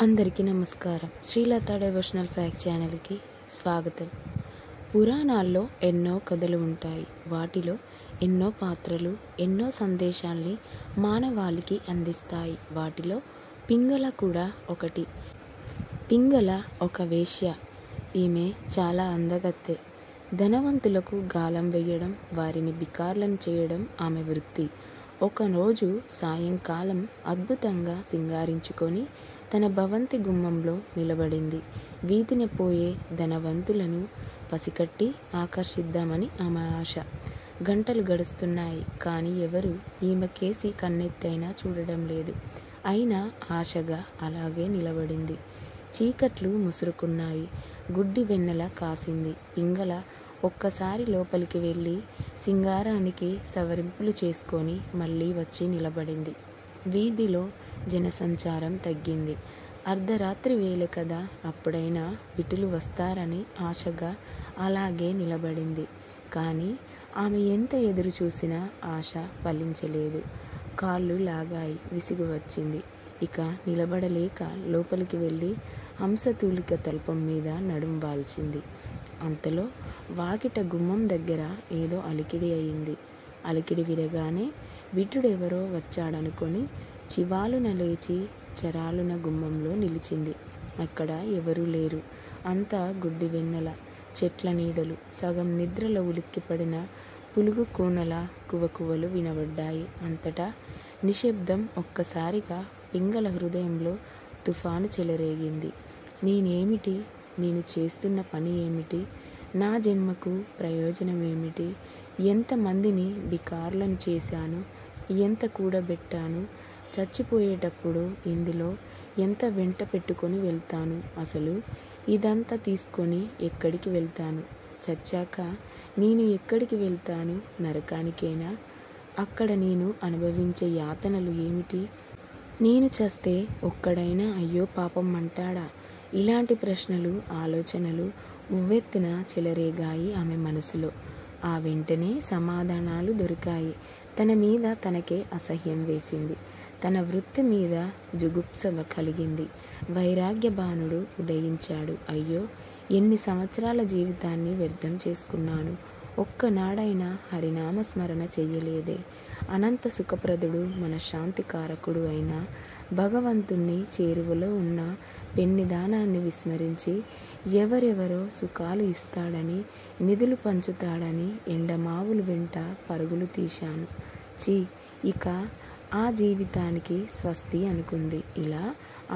అందరికీ నమస్కారం. Srilatha devotional fact ఛానల్కి స్వాగతం. పురాణాల్లో ఎన్నో కథలు ఉంటాయి. వాటిలో ఎన్నో పాత్రలు ఎన్నో సందేశాల్ని మానవాళికి అందిస్తాయి. వాటిలో పింగళ కూడా ఒకటి. పింగళ ఒక వేశ్య. ఈమె చాలా అందగత్తె. ధనవంతులకు గాలం వేయడం, వారిని బికార్లను చేయడం ఆమె వృత్తి. ఒకరోజు సాయంకాలం అద్భుతంగా సింగారించుకొని తన భవంతి గుమ్మంలో నిలబడింది. వీధిన పోయే ధనవంతులను పసికట్టి ఆకర్షిద్దామని ఆమె ఆశ. గంటలు గడుస్తున్నాయి, కానీ ఎవరు ఈమె కేసి కన్నెత్తైనా చూడడం లేదు. అయినా ఆశగా అలాగే నిలబడింది. చీకట్లు ముసురుకున్నాయి. గుడ్డి వెన్నెల కాసింది. పింగళ ఒక్కసారి లోపలికి వెళ్ళి సింగారానికి సవరింపులు చేసుకొని మళ్ళీ వచ్చి నిలబడింది. వీధిలో జనసంచారం తగ్గింది. అర్ధరాత్రి వేళ కదా, అప్పుడైనా విటులు వస్తారని ఆశగా అలాగే నిలబడింది. కానీ ఆమె ఎంత ఎదురు చూసినా ఆశ ఫలించలేదు. కాళ్ళు లాగాయి. విసుగు వచ్చింది. ఇక నిలబడలేక లోపలికి వెళ్ళి హంసతూలిక తల్పం మీద నడుం వాల్చింది. అంతలో వాకిట గుమ్మం దగ్గర ఏదో అలికిడి అయింది. అలికిడి విరగానే విటుడెవరో వచ్చాడనుకొని చివాలున లేచి చరాలున గుమ్మంలో నిలిచింది. అక్కడ ఎవరూ లేరు. అంతా గుడ్డి వెన్నెల, చెట్ల నీడలు, సగం నిద్రలో ఉలిక్కిపడిన పులుగు కూనల కువకువలు వినబడ్డాయి. అంతటా నిశ్శబ్దం. ఒక్కసారిగా పింగళ హృదయంలో తుఫాను చెలరేగింది. నేనేమిటి? నేను చేస్తున్న పని ఏమిటి? నా జన్మకు ప్రయోజనం ఏమిటి? ఎంతమందిని బికార్లను చేశాను, ఎంత కూడబెట్టాను. చచ్చిపోయేటప్పుడు ఇందులో ఎంత వెంట పెట్టుకొని వెళ్తాను? అసలు ఇదంతా తీసుకొని ఎక్కడికి వెళ్తాను? చచ్చాక నేను ఎక్కడికి వెళ్తాను? నరకానికేనా? అక్కడ నేను అనుభవించే యాతనలు ఏమిటి? నేను చస్తే ఒక్కడైనా అయ్యో పాపం అంటాడా? ఇలాంటి ప్రశ్నలు, ఆలోచనలు ఉవ్వెత్తున చెలరేగాయి ఆమె మనసులో. ఆ వెంటనే సమాధానాలు దొరికాయి. తన మీద తనకే అసహ్యం వేసింది. తన వృత్తి మీద జుగుప్స కలిగింది. వైరాగ్య బాణుడు ఉదయించాడు. అయ్యో, ఎన్ని సంవత్సరాల జీవితాన్ని వ్యర్థం చేసుకున్నాను. ఒక్కనాడైనా హరినామ స్మరణ చెయ్యలేదే. అనంత సుఖప్రదుడు, మనశ్శాంతి కారకుడు అయిన భగవంతుణ్ణి చేరువలో ఉన్న పెన్నిదానాన్ని విస్మరించి ఎవరెవరో సుఖాలు ఇస్తాడని, నిధులు పంచుతాడని ఎండమావులు వెంట పరుగులు తీశాను. ఛీ, ఇక ఆ జీవితానికి స్వస్తి అనుకుంది. ఇలా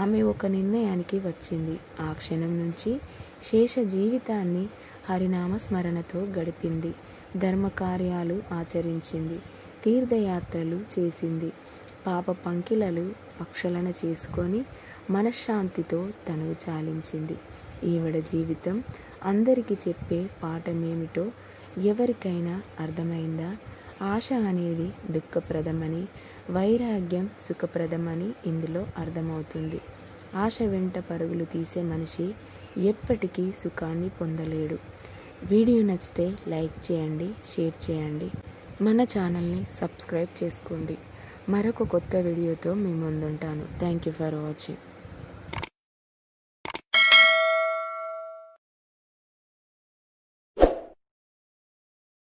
ఆమె ఒక నిర్ణయానికి వచ్చింది. ఆ క్షణం నుంచి శేష జీవితాన్ని హరినామ స్మరణతో గడిపింది. ధర్మకార్యాలు ఆచరించింది. తీర్థయాత్రలు చేసింది. పాప పంకిలలు పక్షలన చేసుకొని మనశ్శాంతితో తనువు చాలించింది. ఈవిడ జీవితం అందరికీ చెప్పే పాఠమేమిటో ఎవరికైనా అర్థమైందా? ఆశ అనేది దుఃఖప్రదమని, వైరాగ్యం సుఖప్రదమని ఇందులో అర్థమవుతుంది. ఆశ వెంట పరుగులు తీసే మనిషి ఎప్పటికీ సుఖాన్ని పొందలేడు. వీడియో నచ్చితే లైక్ చేయండి, షేర్ చేయండి, మన ఛానల్ని సబ్స్క్రైబ్ చేసుకోండి. మరొక కొత్త వీడియోతో మీ ముందుంటాను. Thank you for watching.